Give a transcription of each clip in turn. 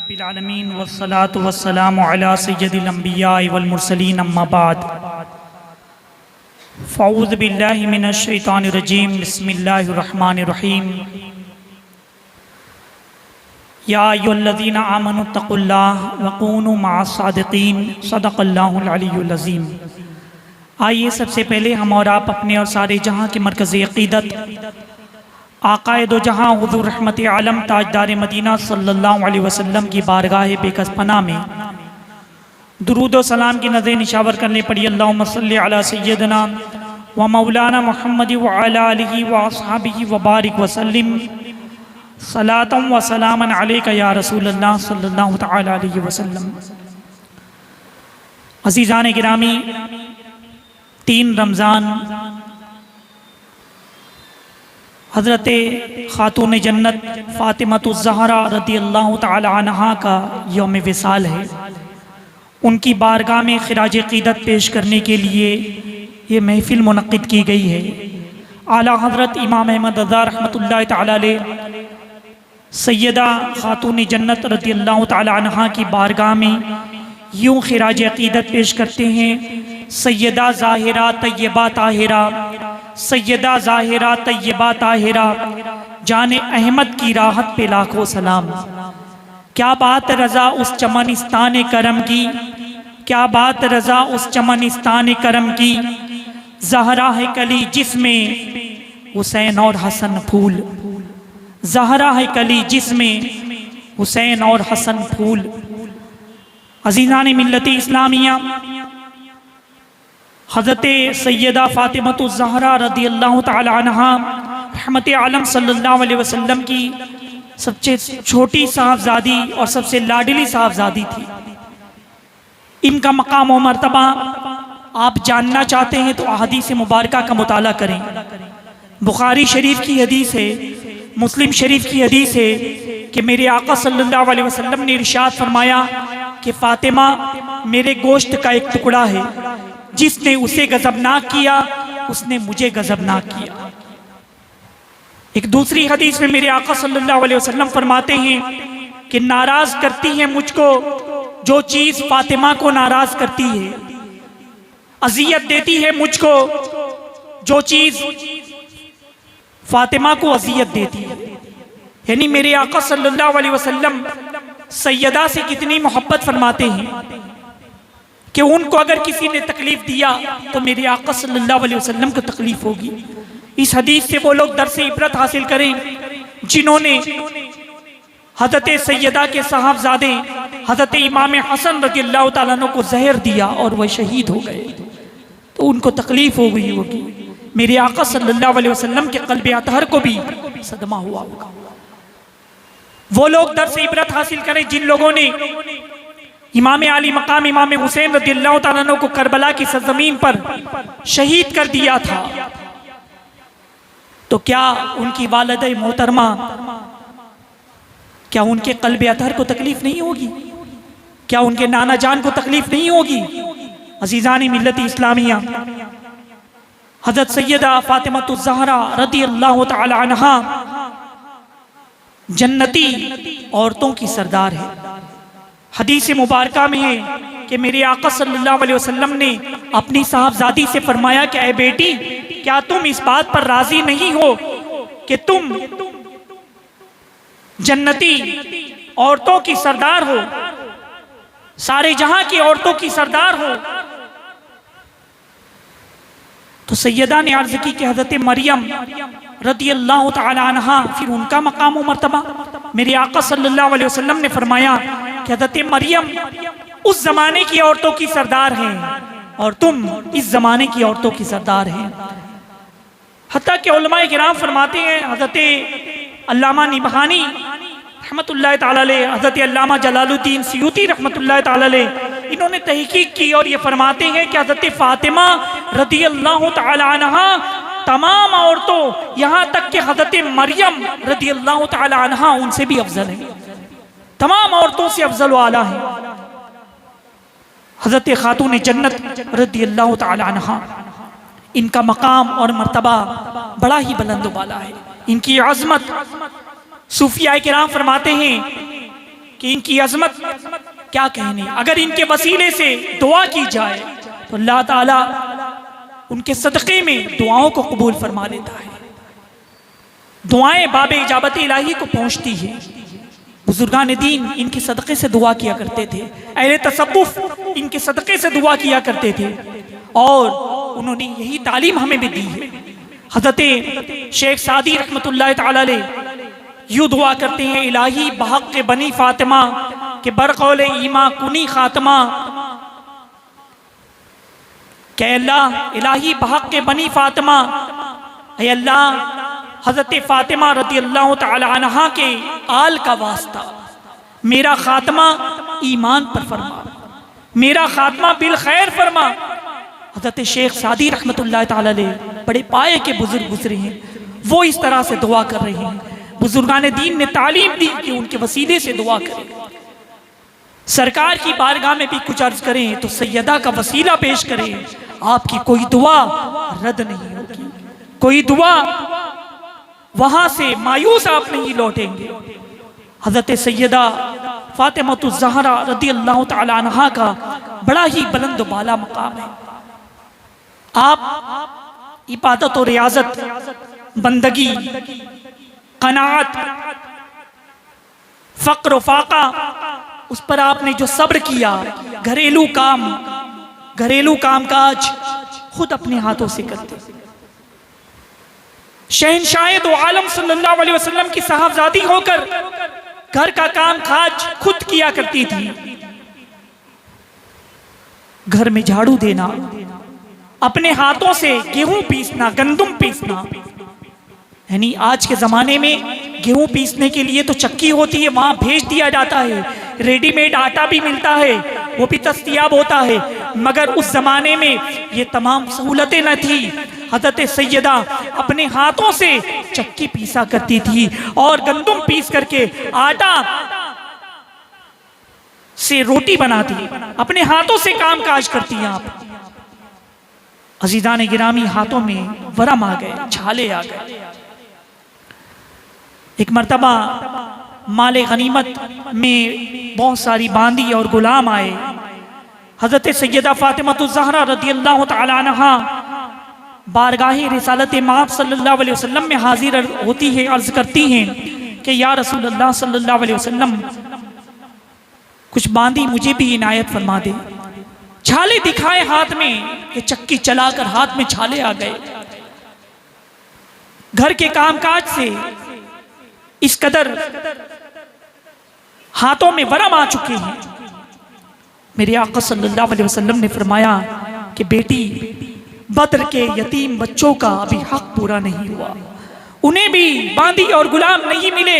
रब्बिल आलमीन वस्सलातु वस्सलामु अला सय्यदिल अंबिया वल मुरसलीन अम्मा बाद फ़अऊज़ु बिल्लाहि मिनश शैतानिर रजीम बिस्मिल्लाहिर रहमानिर रहीम या अय्युहल्लज़ीना आमनुत्तक़ुल्लाह वकूनू मअस सादिक़ीन सदक़ल्लाहुल अलियुल अज़ीम। आइए सबसे पहले हम और आप अपने और सारे जहाँ के मरकज़ अक़ीदत आक़ाए दो जहाँ हुज़ूर रहमत आलम ताजदार मदीना सल्लल्लाहु अलैहि वसल्लम की बारगाह बेकस पनाह में दुरूद व सलाम की नज़र निशावर करने पड़ी। अल्लाहुम्मा सल्लि अला सय्यदना व मौलाना मुहम्मद व अला आलिहि व अस्हाबिहि व बारिक व सल्लिम सलातम व सलामन अलैका या रसूलल्लाह सल्लल्लाहु तआला अलैहि वसल्लम। अज़ीज़ान गिरामी, 3 रमज़ान हज़रत ख़ातून जन्नत फ़ातिमतुज़ ज़हरा रज़ियल्लाहु तआला अन्हा का यौम विसाल है। उनकी बारगाह में ख़िराज अक़ीदत पेश करने के लिए ये महफ़िल मुनक़्क़िद की गई है। आला हज़रत इमाम अहमद रज़ा रहमतुल्लाहि तआला अलैह सैयदा ख़ातून जन्नत रज़ियल्लाहु तआला अन्हा की बारगाह में यूँ ख़िराज अक़ीदत पेश करते हैं। सैयदा ज़ाहिरा तय्यबा ताहिरा, सैयदा ज़ाहिरा तय्यबा ताहिरा, जाने अहमद की राहत पे लाखों सलाम। क्या बात रज़ा उस चमनिस्तान करम की, क्या बात रज़ा उस चमनिस्तान करम की, ज़हरा है कली जिसमें हुसैन और हसन फूल, ज़हरा है कली जिसमें हुसैन और हसन फूल। अज़ीज़ान मिल्लत इस्लामिया, हज़रत सैयदा फ़ातिमतुज़ ज़हरा रज़ियल्लाहु तआला अन्हा रहमत आलम सल्लल्लाहु अलैहि वसल्लम की सबसे छोटी साहबजादी और सबसे लाडली साहबजादी थी। इनका मकाम और मर्तबा आप जानना चाहते हैं तो अहादीस मुबारका का मुताला करें। बुखारी शरीफ की हदीस है, मुस्लिम शरीफ की हदीस है कि मेरे आका सल्लल्लाहु अलैहि वसल्लम ने इरशाद फरमाया कि फ़ातिमा मेरे गोश्त का एक टुकड़ा है, जिसने उसे गज़बनाक किया उसने मुझे गज़बनाक किया। एक दूसरी हदीस में मेरे आका सल्लल्लाहु अलैहि वसल्लम फरमाते हैं कि नाराज करती है मुझको जो चीज फातिमा को नाराज करती है, अजियत देती है मुझको जो चीज फातिमा को अजियत देती है। यानी मेरे आका सल्लल्लाहु अलैहि वसल्लम सैयदा से कितनी मोहब्बत फरमाते हैं कि उनको अगर किसी ने तकलीफ दिया तो मेरे आका सल्लल्लाहु अलैहि वसल्लम को तकलीफ होगी। इस हदीस से वो लोग दर्स इबरत हासिल करें जिन्होंने हज़रत सैयदा के साहबजादे हज़रत इमाम हसन रज़ियल्लाहु ताला अन्हु को जहर दिया और वह शहीद हो गए, तो उनको तकलीफ हो गई होगी। मेरे आका सल्लल्लाहु अलैहि वसल्लम के क़ल्ब अतहर को भी सदमा हुआ होगा। वो लोग दर्स इबरत हासिल करें जिन लोगों ने इमाम आली मकाम इमाम हुसैन रज़ियल्लाहु ताला अन्हु को करबला की सरजमीन पर शहीद कर दिया था, तो क्या उनकी वालिदा मोहतरमा, क्या उनके क़ल्ब अतहर को तकलीफ नहीं होगी? क्या उनके नाना जान को तकलीफ नहीं होगी? अज़ीज़ान मिल्लत इस्लामिया, हज़रत सैयदा फ़ातिमतुज़ ज़हरा रज़ियल्लाहु तआला अन्हा जन्नती औरतों की सरदार है। हदीस मुबारका में है कि मेरे आका सल्लल्लाहु अलैहि वसल्लम ने अपनी साहबजादी से फरमाया कि ऐ बेटी, क्या तुम इस बात पर राजी नहीं हो कि तुम जन्नती औरतों की सरदार हो, सारे जहां की औरतों की सरदार हो? तो सैयदा ने अर्ज की कि हज़रत मरियम रज़ियल्लाहु तआला अन्हा, फिर उनका मकाम और मर्तबा। मेरे आका सल्लल्लाहु अलैहि वसल्लम ने फरमाया कि हज़रत मरियम उस जमाने की औरतों की सरदार हैं और तुम इस जमाने की औरतों की सरदार हैं। हत्ता कि उलमाए किराम फरमाते हैं, हज़रत अल्लामा निबहानी रहमतुल्लाहि तआला अलैह, हज़रत अल्लामा जलालुद्दीन सियूती रहमतुल्लाहि तआला अलैह, इन्होंने तहकीक की और ये फरमाते हैं कि हज़रत फ़ातिमा रज़ियल्लाहु तआला अन्हा तमाम औरतों, यहाँ तक कि हज़रत मरियम रज़ियल्लाहु तआला अन्हा उनसे भी अफजल है, तमाम औरतों से अफजल व आला है। हज़रत ख़ातून जन्नत रज़ियल्लाहु तआला अन्हा, इनका मकाम और मर्तबा बड़ा ही बुलंद वाला है। इनकी अज़मत सूफिया किराम फरमाते हैं कि इनकी अजमत क्या कहने। अगर इनके वसीले से दुआ की जाए तो अल्लाह ताला उनके सदक़े में दुआओं को कबूल फरमा लेता है। दुआएं बाबे इजाबत इलाही को पहुंचती है। बुजुर्गान दीन इनके सदक़े से दुआ किया करते थे, अहले तसव्वुफ इनके सदक़े से दुआ किया करते थे, और उन्होंने यही तालीम हमें भी दी है। हज़रत शेख सादी रहमतुल्लाह तआला अलैह यूँ दुआ करते हैं, इलाही बहक़ के बनी फातिमा के बरक़ौले ईमा कुनी खात्मा, के अल्लाह इलाही बहक़ के बनी फातिमा, ऐ अल्लाह हज़रत फ़ातिमा रज़ी अल्लाह तआला अन्हा के आल का वास्ता मेरा खात्मा ईमान पर फरमा, मेरा खात्मा बिल खैर फरमा। हज़रत शेख सादी रहमतुल्लाह तआला अलैह बड़े पाए के बुजुर्ग गुजरे हैं, वो इस तरह से दुआ कर रहे हैं। बुजुर्गान दीन ने तालीम दी कि उनके वसीले से दुआ करें। सरकार की बारगाह में भी कुछ अर्ज करें तो सैयदा का वसीला पेश करें, आपकी कोई दुआ रद्द नहीं होगी, कोई दुआ वहां से मायूस आप नहीं लौटेंगे। हज़रत सैयदा फातिमा ज़हरा रज़ी अल्लाह तआला अन्हा का बड़ा ही बुलंद बाला मकाम है। आप इबादत और रियाजत, बंदगी, कनाअत, फ़क्र फाका, उस पर आपने जो सब्र किया, घरेलू काम काज खुद अपने हाथों से करते। शहंशाह दो आलम सल्लल्लाहु अलैहि वसल्लम की साहबजादी होकर घर का काम काज खुद किया करती थी। घर में झाड़ू देना, अपने हाथों से गेहूं पीसना, गंदुम पीसना, यानी आज के ज़माने में गेहूं पीसने के लिए तो चक्की होती है, वहाँ भेज दिया जाता है, रेडीमेड आटा भी मिलता है, वो भी दस्तयाब होता है, मगर उस ज़माने में ये तमाम सहूलतें न थी। हज़रत सैयदा अपने हाथों से चक्की पीसा करती थी और गंदुम पीस करके आटा से रोटी बनाती, अपने हाथों से काम काज करती हैं आप। अजीज़ान गिरामी, हाथों में वरम आ गए, छाले आ गए। एक मर्तबा माले गनीमत में बहुत सारी बांदी और गुलाम आए। हज़रत सैयदा फ़ातिमा ज़हरा रज़ी अल्लाह तआला अन्हा बारगाहे रिसालत माब सल्लल्लाहु अलैहि वसल्लम में हाजिर होती है, अर्ज़ करती हैं कि या रसूल अल्लाह सल्लल्लाहु अलैहि वसल्लम, कुछ बांदी मुझे भी इनायत फरमा दे। छाले दिखाए हाथ में कि चक्की चलाकर हाथ में छाले आ गए। घर के कामकाज से इस कदर हाथों में वरम आ चुके हैं। मेरे आका सल्लल्लाहु अलैहि वसल्लम ने फरमाया कि बेटी, बद्र के यतीम बच्चों का अभी हक पूरा नहीं हुआ, उन्हें भी बांदी और गुलाम नहीं मिले,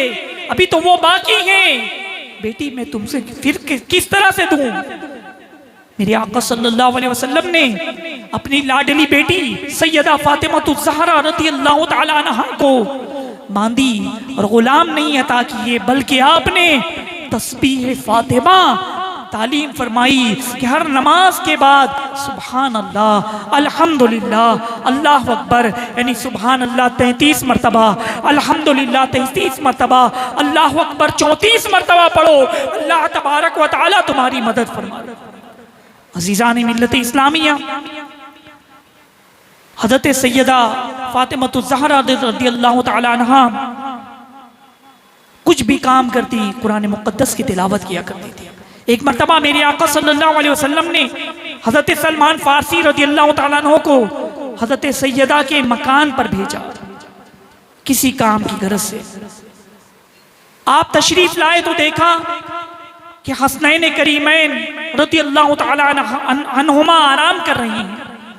अभी तो वो बाकी हैं। बेटी मैं तुमसे फिर किस तरह से दूं? मेरे आका सल्लल्लाहु अलैहि वसल्लम ने अपनी लाडली बेटी सैयदा फातिमा ज़हरा रज़ी अल्लाह तआला अन्हा को बांदी और गुलाम नहीं अता किए, बल्कि आपने तस्बीह फातिमा तालीम फरमाई कि हर नमाज के बाद सुभान अल्लाह, अल्हम्दुलिल्लाह, अल्लाह अकबर, यानी सुभान अल्लाह 33 मरतबा, अल्हम्दुलिल्लाह 33 मरतबा, अल्लाह अकबर 34 मरतबा पढ़ो, अल्लाह तबारक व तआला तुम्हारी मदद फरमाए। अज़ीज़ान मिल्लत इस्लामिया, हज़रत सैयदा फ़ातिमा ज़हरा रज़ी अल्लाह तआला अन्हा कुछ भी काम करती कुरान मुक़द्दस की तिलावत किया करती थी। एक मरतबा मेरे आका सल्लल्लाहु अलैहि वसल्लम ने हज़रत सलमान फ़ारसी रज़ी अल्लाह तआला अन्हु को हज़रत सैयदा के मकान पर भेजा किसी काम की गरज से। आप तशरीफ लाए तो देखा कि हसनैन करीमैन रज़ी अल्लाह तआला अन्हुमा आराम कर रही हैं,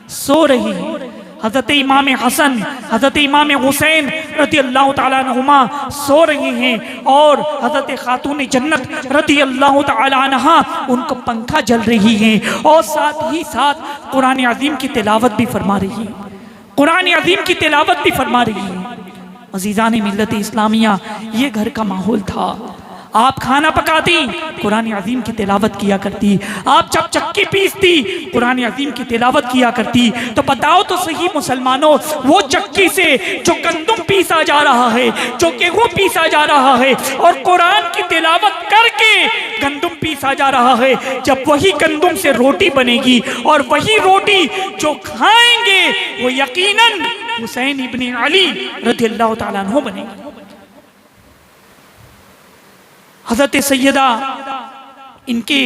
सो रही हैं। हज़रत इमाम हसन, हज़रत इमाम हुसैन रज़ी अल्लाह तआला अन्हुमा सो रहे हैं और हज़रत खातून जन्नत रज़ी अल्लाह तआला अन्हा उनको पंखा जल रही है और साथ ही साथ कुरान अज़ीम की तिलावत भी फरमा रही है, कुरान अज़ीम की तिलावत भी फरमा रही है। अज़ीज़ान मिल्लत इस्लामिया, ये घर का माहौल था। आप खाना पकाती, कुरान अजीम की तिलावत किया करती। आप जब चक्की पीसती, कुरान अजीम की तिलावत किया करती। तो बताओ तो सही मुसलमानों, वो चक्की से जो गंदम पीसा जा रहा है, जो गेहूं पीसा जा रहा है, और कुरान की तिलावत करके गंदम पीसा जा रहा है, जब वही गंदम से रोटी बनेगी और वही रोटी जो खाएंगे वो यकीनन हुसैन इब्न अली रज़ियल्लाहु ताला अन्हु बनेगी। हज़रत सैयदा इनके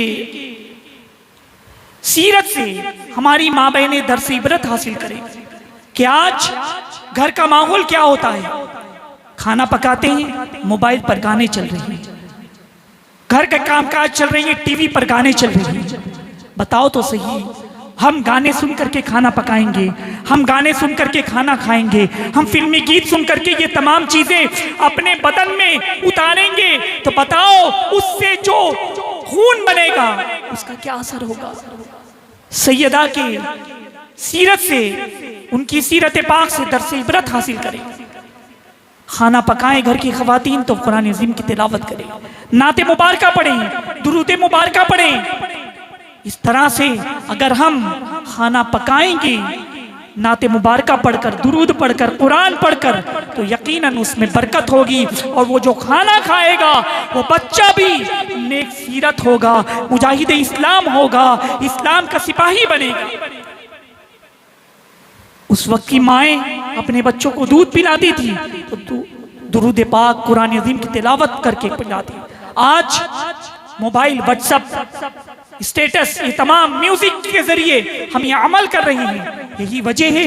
सीरत से हमारी माँ बहनें दर्स इबरत हासिल करें कि आज घर का माहौल क्या होता है। खाना पकाते हैं, मोबाइल पर गाने चल रहे हैं, घर का कामकाज चल रही है, टीवी पर गाने चल रहे हैं। बताओ तो सही, हम गाने सुन करके खाना पकाएंगे, हम गाने सुन करके खाना खाएंगे, हम फिल्मी गीत सुन करके ये तमाम चीजें अपने बदन में उतारेंगे, तो बताओ उससे जो खून बनेगा उसका क्या असर होगा। सैयदा के सीरत से, उनकी सीरत पाक से दर्स इबरत हासिल करें। खाना पकाएं घर की खवातीन तो कुरान अज़ीम की तिलावत करें, नाते मुबारका पढ़ें, दुरूद मुबारका पढ़ें। इस तरह से अगर हम खाना पकाएंगे नाते मुबारका पढ़कर, दुरूद पढ़कर, कुरान पढ़कर, तो यकीनन उसमें बरकत होगी, और वो जो खाना खाएगा वो बच्चा भी नेक सीरत होगा, मुजाहिद इस्लाम होगा, इस्लाम का सिपाही बनेगा। उस वक्त की माएँ अपने बच्चों को दूध पिलाती थी तो दुरूद पाक, कुरान अज़ीम की तिलावत करके पिलाती। आज मोबाइल, व्हाट्सएप, स्टेटस, ये तमाम म्यूजिक के जरिए हम ये अमल कर रहे हैं। यही वजह है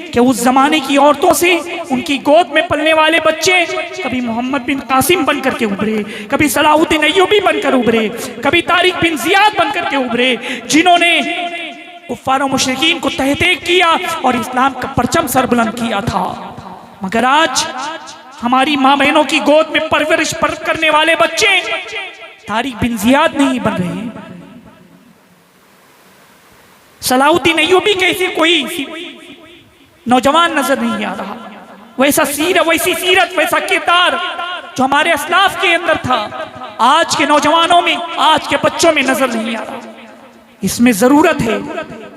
कि उस जमाने की औरतों से उनकी गोद में पलने वाले बच्चे कभी मोहम्मद बिन कासिम बन करके उभरे, कभी सलाहुद्दीन अय्यूबी बनकर उभरे, कभी तारिक बिन जियाद बन करके उभरे, जिन्होंने कुफ्फार और मुशरिकीन को तहतीक किया और इस्लाम का परचम सरबुलंद किया था। मगर आज हमारी माँ बहनों की गोद में परवरिश करने वाले बच्चे तारिक बिन जियाद नहीं बन रहे, सलाहुद्दीन अय्यूबी कैसे कोई नौजवान नजर नहीं आ रहा। वैसा वैसी सीरत, वैसा किरदार जो हमारे अस्लाफ के अंदर था, आज के नौजवानों में, आज के बच्चों में नजर नहीं आ रहा। इसमें जरूरत है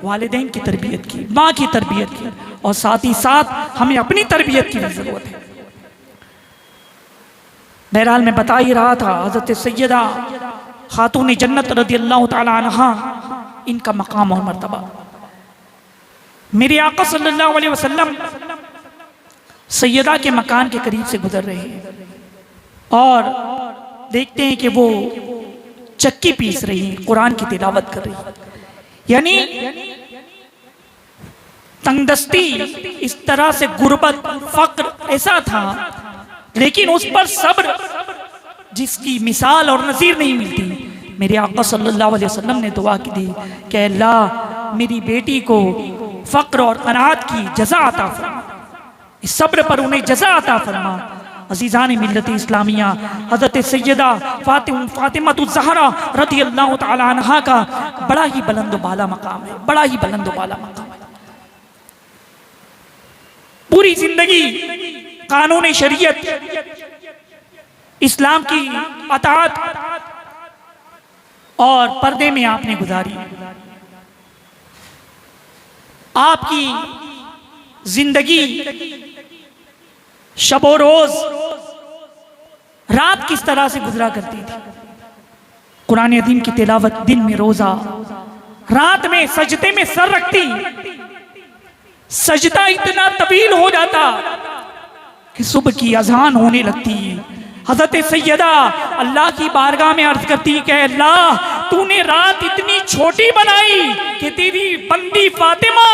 वालिदैन की तरबियत की, माँ की तरबियत की, और साथ ही साथ हमें अपनी तरबियत की भी जरूरत है। बहरहाल मैं बता ही रहा था, हजरत सैयदा खातून जन्नत रज़ियल्लाहु ताला अन्हा, इनका मकाम और मर्तबा। मेरे आका सल्लल्लाहु अलैहि वसल्लम सैयदा के मकान के करीब से गुजर रहे हैं और देखते हैं कि वो चक्की पीस रही है, कुरान की तिलावत कर रही है। यानी तंगदस्ती, इस तरह से गुर्बत, फक्र ऐसा था, लेकिन उस पर सब्र जिसकी मिसाल और नजीर नहीं मिलती। मेरे आका सल्लल्लाहु अलैहि वसल्लम ने दुआ की थी कि अल्लाह मेरी बेटी को फक्र और क़नाअत की जज़ा अता फरमा, इस सब्र पर उन्हें जज़ा अता फरमा। अज़ीज़ान मिल्लत इस्लामिया, हज़रत सैयदा फ़ातिमतुज़ ज़हरा रज़ियल्लाहु ताला अन्हा का बड़ा ही बुलंद बाला मकाम है, बड़ा ही बुलंद बाला मकाम है। पूरी जिंदगी कानून शरीयत, इस्लाम की अताअत और पर्दे में आपने गुजारी। आपकी जिंदगी शबो रोज, रात किस तरह से गुजरा करती थी। कुरान अज़ीम की तिलावत, दिन में रोजा, रात में सजदे में सर रखती। सजदा इतना तवील हो जाता कि सुबह की अजान होने लगती। हजरत सैयदा अल्लाह की बारगाह में अर्ज करती कि अल्लाह तूने रात इतनी छोटी बनाई कि तेरी बंदी फातिमा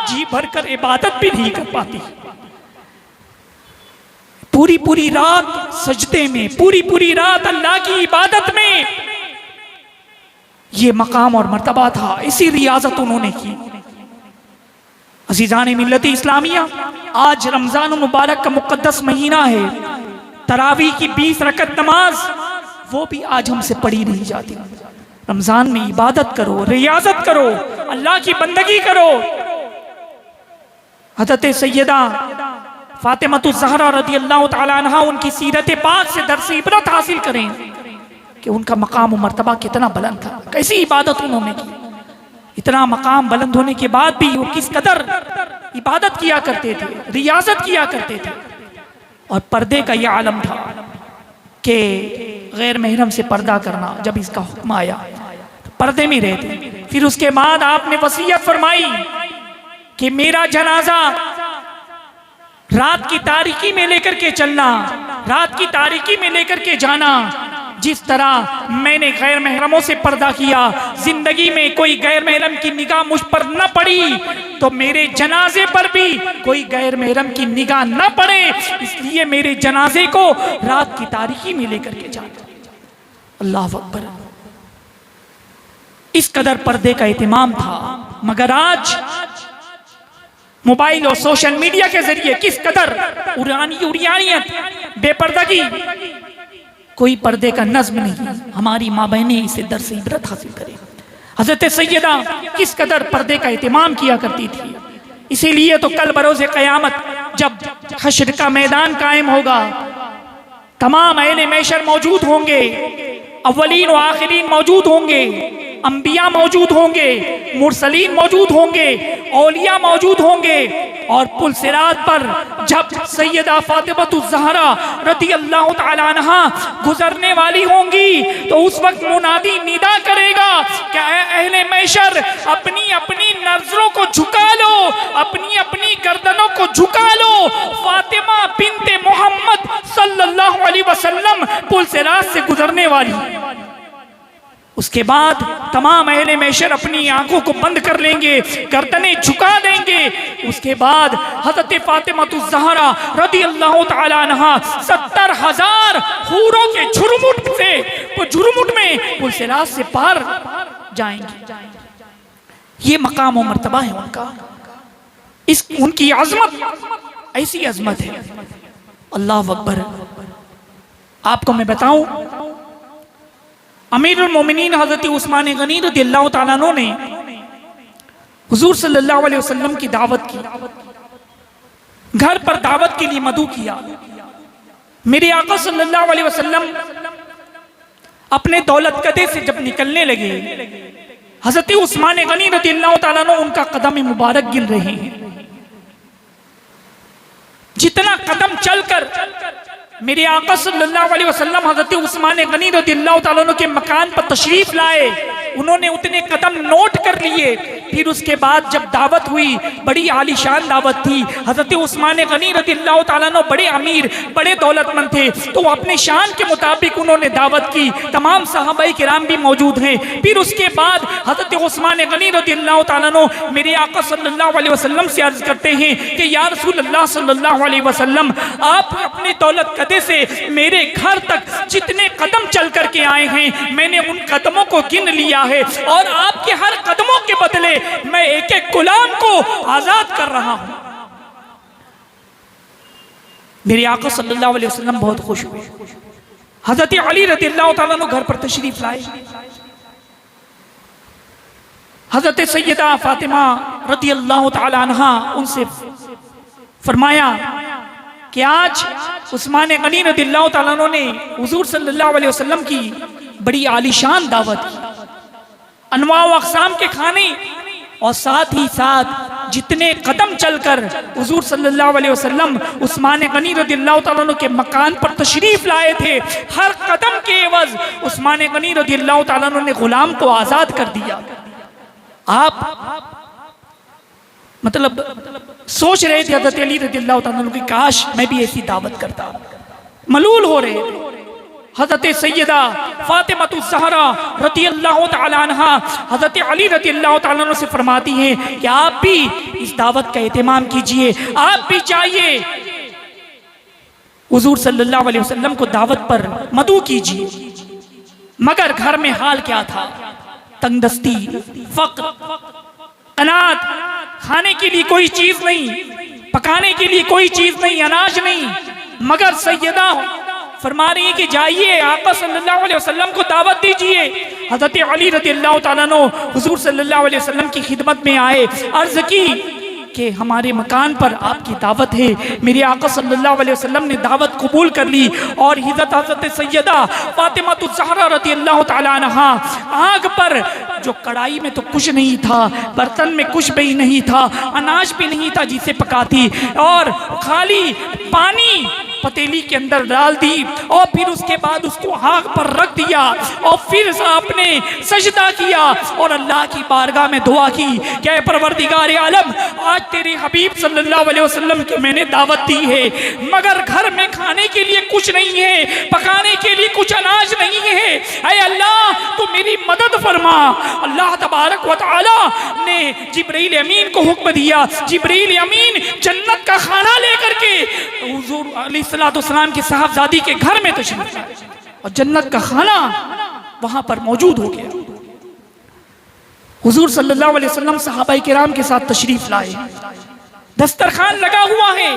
जी भरकर इबादत भी नहीं कर पाती। पूरी पूरी रात सजदे में, पूरी पूरी रात अल्लाह की इबादत में, ये मकाम और मर्तबा था। इसी रियाजत उन्होंने की। अज़ीज़ान मिल्लत इस्लामिया, आज रमजान मुबारक का मुक़द्दस महीना है। तरावी की 20 रकत नमाज, वो भी आज हमसे पढ़ी नहीं जाती। रमजान में इबादत करो, रियाजत करो, अल्लाह की बंदगी करो। हज़रत सैयदा फ़ातिमतुज़ ज़हरा रज़ियल्लाहु ताला अन्हा, उनकी सीरत पाक से दर्स इबरत हासिल करें। कि उनका मकाम और मर्तबा कितना बुलंद था, कैसी इबादत उन्होंने की। इतना मकाम बुलंद होने के बाद भी वो किस कदर इबादत किया करते थे, रियाजत किया करते थे। और पर्दे का यह आलम था कि गैर महरम से पर्दा करना, जब इसका हुक्म आया तो पर्दे में रहते। फिर उसके बाद आपने वसीयत फरमाई कि मेरा जनाजा रात की तारीकी में लेकर के चलना, रात की तारीकी में लेकर के जाना। जिस तरह मैंने गैर महरमों से पर्दा किया, जिंदगी में कोई गैर महरम की निगाह मुझ पर न पड़ी, तो मेरे जनाजे पर भी कोई गैर महरम की निगाह न पड़े, इसलिए मेरे जनाजे को रात की तारीकी में लेकर के जाना। अल्लाह अकबर। इस कदर पर्दे का एहतिमाम था। मगर आज मोबाइल और सोशल मीडिया के जरिए किस कदर उरियानियत, बेपर्दगी, कोई पर्दे का नज्म नहीं। हमारी माँ बहनें इसे दर से इबरत हासिल करें। हजरत सैयदा किस कदर पर्दे का एहतिमाम किया करती थी। इसीलिए तो कल बरोज़े क़यामत जब हश्र का मैदान कायम होगा, तमाम अहले महशर मौजूद होंगे, अव्वलीन व आखिरीन मौजूद होंगे, अंबिया मौजूद होंगे, मुरसलीन मौजूद होंगे, औलिया मौजूद होंगे। और पुल सिरात पर जब सैयदा फातिमतुज़ ज़हरा रज़ियल्लाहु तआला अन्हा गुजरने वाली होंगी, तो उस वक्त मुनादी निदा करेगा कि अहले महशर अपनी अपनी नजरों को झुका लो, अपनी अपनी गर्दनों को झुका लो। फातिमा बिन्ते मोहम्मद सल्लल्लाहु अलैहि वसल्लम पुल सिरात से गुजरने वाली। उसके बाद तमाम अहले महशर अपनी आंखों को बंद कर लेंगे, गर्दनें झुका देंगे। उसके बाद हज़रत फातिमतुज़ ज़हरा रज़ियल्लाहु तआला अन्हा 70,000 हूरों के झुरमुट से, वो झुरमुट में पुल सिरात से पार जाएंगे। ये मकाम और मर्तबा है उनका। इस उनकी अज़मत ऐसी अज़मत है। अल्लाह अकबर। आपको मैं बताऊं, अमीरुल मोमिनीन हज़रत उस्मान गनी रज़ियल्लाहु ताला अन्हु ने हुजूर सल्लल्लाहु अलैहि वसल्लम की दावत की, घर पर दावत के लिए मदऊ किया। मेरे आका सल्लल्लाहु अलैहि वसल्लम अपने दौलत कदे से जब निकलने लगे, हज़रत उस्मान गनी रज़ियल्लाहु ताला अन्हु उनका कदम मुबारक गिन रहे हैं। जितना कदम चलकर मेरे आका सल्लल्लाहु अलैहि वसल्लम हज़रत उस्मान गनी रज़ियल्लाहु ताला अन्हु के मकान पर तशरीफ लाए, उन्होंने उतने कदम नोट कर लिए। फिर उसके बाद जब दावत हुई, बड़ी आलीशान दावत थी। हज़रत उस्मान गनी रज़ियल्लाहु ताला अन्हु बड़े अमीर, बड़े दौलतमंद थे, तो अपने शान के मुताबिक उन्होंने दावत की। तमाम सहाबाए किराम भी मौजूद हैं। फिर उसके बाद हज़रत उस्मान गनी रज़ियल्लाहु ताला अन्हु मेरे आका सल्लल्लाहु अलैहि वसल्लम से अर्ज करते हैं कि या रसूल अल्लाह सल्लल्लाहु अलैहि वसल्लम, आप अपनी दौलत कदे से मेरे घर तक जितने कदम चल करके आए हैं, मैंने उन कदमों को गिन लिया है, और आपके हर कदमों के बदले मैं एक एक गुलाम को आजाद कर रहा हूं। मेरे आका सल्लल्लाहु अलैहि वसल्लम बहुत खुश हुए। हज़रत अली रज़ियल्लाहु ताला अन्हु घर पर तशरीफ लाए। हज़रत सैयदा फातिमा रज़ियल्लाहु ताला अन्हा उनसे फरमाया कि आज उस्मान गनी रज़ियल्लाहु ताला अन्हु ने हुजूर सल्लल्लाहु अलैहि वसल्लम की बड़ी आलीशान दावत, अनवा व अक़साम के खाने, और साथ ही साथ जितने कदम चलकर हुजूर सल्लल्लाहु अलैहि वसल्लम उस्मान गनी रज़ियल्लाहु ताला अन्हु के मकान पर तशरीफ लाए थे, हर कदम के एवज उस्मान गनी रज़ियल्लाहु ताला अन्हु ने गुलाम को आजाद कर दिया। आप मतलब सोच रहे थे हज़रत अली रज़ियल्लाहु ताला अन्हु की काश मैं भी ऐसी दावत करता। मलूल हो रहे थे। हज़रत सैयदा फातिमतुज़ ज़हरा रज़ियल्लाहु ताला अन्हा हज़रत अली रज़ियल्लाहु ताला अन्हु से फरमाती हैं कि आप भी इस दावत का एहतिमाम कीजिए, आप भी चाहिए हुजूर सल्लल्लाहु अलैहि वसल्लम को दावत पर मदऊ कीजिए। मगर घर में हाल क्या था? तंगदस्ती, फ़क्र, अनाथ, खाने के लिए कोई चीज नहीं, पकाने के लिए कोई चीज नहीं, अनाज नहीं। मगर सैयदा फरमा रही है कि जाइए आका सल्लल्लाहु अलैहि वसल्लम को दावत दीजिए। हज़रत अली रज़ियल्लाहु ताला अन्हु हुजूर सल्लल्लाहु अलैहि वसल्लम की खिदमत में आए, अर्ज की कि हमारे मकान पर आपकी दावत है। मेरे आका सल्लल्लाहु अलैहि वसल्लम ने दावत कबूल कर ली और हज़रत सैयदा फातिमा ज़हरा रज़ियल्लाहु ताला अन्हा आग पर, जो कढ़ाई में तो कुछ नहीं था, बर्तन में कुछ भी नहीं था, अनाज भी नहीं था जिसे पकाती, और खाली पानी पतीली के अंदर डाल दी और फिर उसके बाद उसको आग पर रख दिया और फिर आपने सजदा किया और अल्लाह की बारगाह में दुआ की, क्या परवरदिगार आलम, आज तेरे हबीब सल्लल्लाहु अलैहि वसल्लम की मैंने दावत दी है, मगर घर में खाने के लिए कुछ नहीं है, पकाने के लिए कुछ अनाज नहीं है। ऐ अल्लाह तू मेरी मदद फरमा। अल्लाह तबारक व तआला ने जिब्रील अमीन को हुक्म दिया, जिब्रील अमीन जन्नत का खाना लेकर के हुजूर अलैहिस्सलाम के साहबजादी के घर में तशरीफ लाए और जन्नत का खाना वहां पर मौजूद हो गया। हुजूर सल्लल्लाहु अलैहि वसल्लम सहाबाए किराम के साथ तशरीफ लाए, दस्तरखान लगा हुआ है,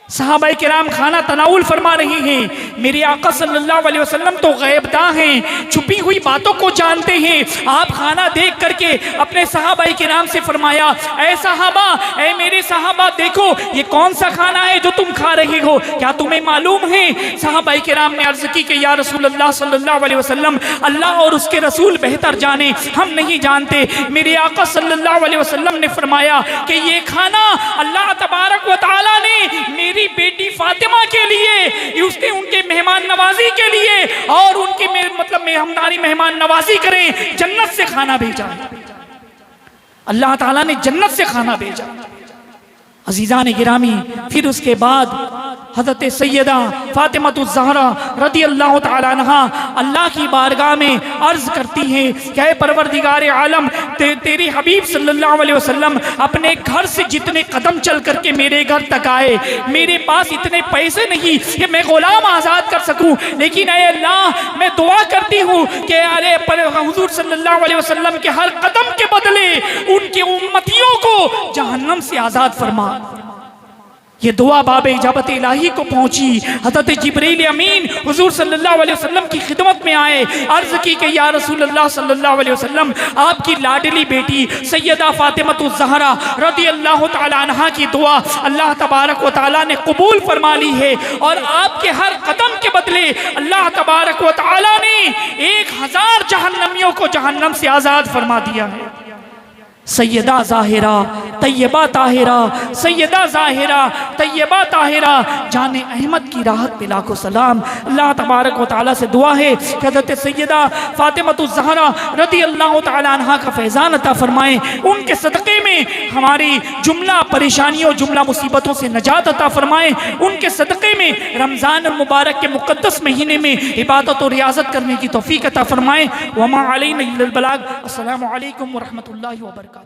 सहाबाए किराम खाना तनाउल फरमा रहे हैं। मेरे आका सल्लल्लाहु अलैहि वसल्लम तो गैबदा हैं, छुपी हुई बातों को जानते हैं। आप खाना देख करके अपने सहाबाए किराम से फरमाया, ऐ सहाबा, ऐ मेरे सहाबा, देखो ये कौन सा खाना है जो तुम खा रहे हो, क्या तुम्हें मालूम है? सहाबाए किराम ने अर्ज की कि या रसूल अल्लाह सल्लल्लाहु अलैहि वसल्लम, अल्लाह और उसके रसूल बेहतर जाने, हम नहीं जानते। मेरे आका सल्लल्लाहु अलैहि वसल्लम ने फरमाया कि ये खाना अल्लाह तबारक व तआला ने मेरी बेटी फातिमा के लिए, उसने उनके मेहमान नवाजी के लिए और उनकी मतलब हमारी मेहमान नवाजी करें, जन्नत से खाना भेजा। अल्लाह ताला ने जन्नत से खाना भेजा। अजीज़ान गिरामी, फिर उसके बाद हज़रत सैयदा फातिमा ज़हरा रज़ियल्लाहु ताला अन्हा अल्लाह की बारगाह में अर्ज़ करती हैं कि ऐ परवरदिगार आलम, तेरे हबीब सल्लल्लाहु अलैहि वसल्लम अपने घर से जितने कदम चल करके मेरे घर तक आए, मेरे पास इतने पैसे नहीं कि मैं गुलाम आज़ाद कर सकूं, लेकिन ऐ अल्लाह मैं दुआ करती हूँ कि अरे हुजूर सल्लल्लाहु अलैहि वसल्लम के हर कदम के बदले उनके उम्मतियों को जहन्नम से आज़ाद फरमा। ये दुआ बाबे इजाबत इलाही को पहुंची। हज़रत जिब्रील अमीन हुजूर सल्लल्लाहु अलैहि वसल्लम की खिदमत में आए, अर्ज की कि या रसूलल्लाह सल्लल्लाहु अलैहि वसल्लम, आपकी लाडली बेटी सैयदा फातिमा ज़हरा रज़ियल्लाहु ताला अन्हा की दुआ अल्लाह तबारक व तआला ने कबूल फरमा ली है और आपके हर कदम के बदले अल्लाह तबारक व तआला ने 1000 जहन्नमियों को जहन्नम से आज़ाद फरमा दिया है। सैयदा ज़ाहिरा तैयबा ताहिरा, सैयदा ज़ाहिरा तैयबा ताहिरा, जाने अहमद की राहत पे लाखों सलाम। अल्लाह तबारक व तआला से दुआ है कि हज़रत सैयदा फातिमा ज़हरा रज़ियल्लाहु तआला अन्हा का फैज़ान अता फरमाएँ, उनके सदक़े में हमारी जुमला परेशानियों, जुमला मुसीबतों से नजात अता फरमाएँ, उनके सदक़े में रमज़ान मुबारक के मुक़द्दस महीने में इबादत और रियाज़त करने की तौफ़ीक़ अता फरमाएँ। वमा अलैना इल्लल बलाग। अस्सलामु अलैकुम व रहमतुल्लाहि व बरकातहू।